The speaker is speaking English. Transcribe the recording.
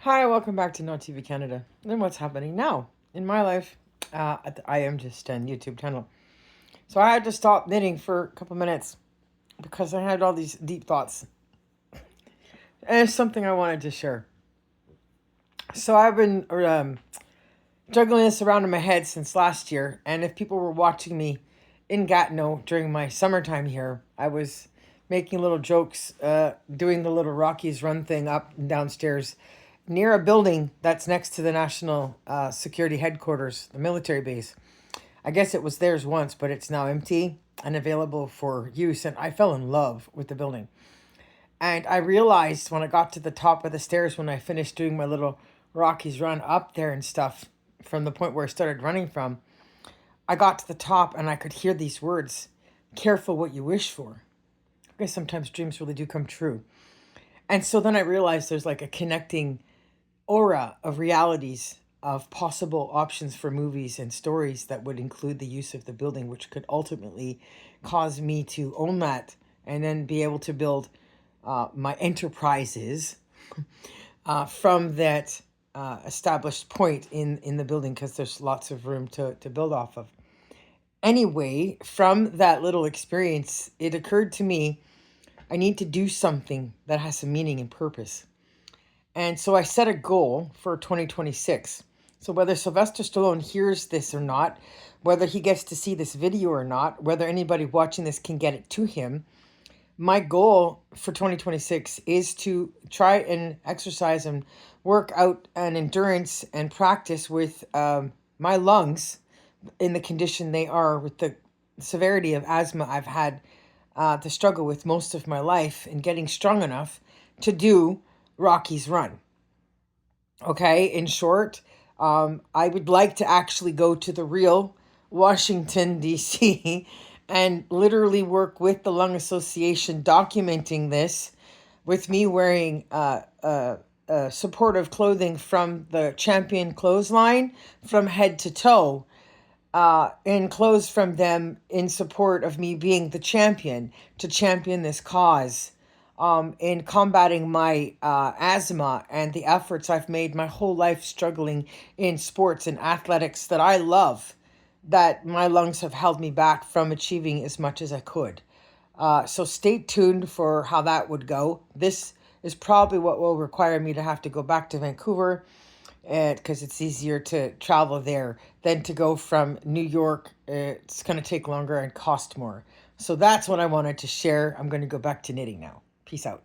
Hi, welcome back to No TV Canada. And what's happening now in my life? I am just on YouTube channel, so I had to stop knitting for a couple minutes because I had all these deep thoughts, and it's something I wanted to share. So I've been juggling this around in my head since last year, and if people were watching me in Gatineau during my summertime here, I was making little jokes, doing the little Rockies run thing up and downstairs near a building that's next to the National Security Headquarters, the military base. I guess it was theirs once, but it's now empty and available for use. And I fell in love with the building. And I realized when I got to the top of the stairs, when I finished doing my little Rockies run up there and stuff, from the point where I started running from, I got to the top and I could hear these words: careful what you wish for. I guess sometimes dreams really do come true. And so then I realized there's like a connecting aura of realities of possible options for movies and stories that would include the use of the building, which could ultimately cause me to own that and then be able to build my enterprises from that established point in the building, because there's lots of room to build off of. Anyway, from that little experience, it occurred to me I need to do something that has some meaning and purpose. And so I set a goal for 2026. So whether Sylvester Stallone hears this or not, whether he gets to see this video or not, whether anybody watching this can get it to him, my goal for 2026 is to try and exercise and work out an endurance and practice with my lungs in the condition they are, with the severity of asthma I've had to struggle with most of my life, and getting strong enough to do Rocky's Run. Okay, in short, I would like to actually go to the real Washington, D.C., and literally work with the Lung Association documenting this, with me wearing supportive clothing from the Champion clothesline from head to toe, and clothes from them in support of me being the champion to champion this cause, in combating my asthma and the efforts I've made my whole life struggling in sports and athletics that I love, that my lungs have held me back from achieving as much as I could. So stay tuned for how that would go. This is probably what will require me to have to go back to Vancouver, because it's easier to travel there than to go from New York. It's going to take longer and cost more. So that's what I wanted to share. I'm going to go back to knitting now. Peace out.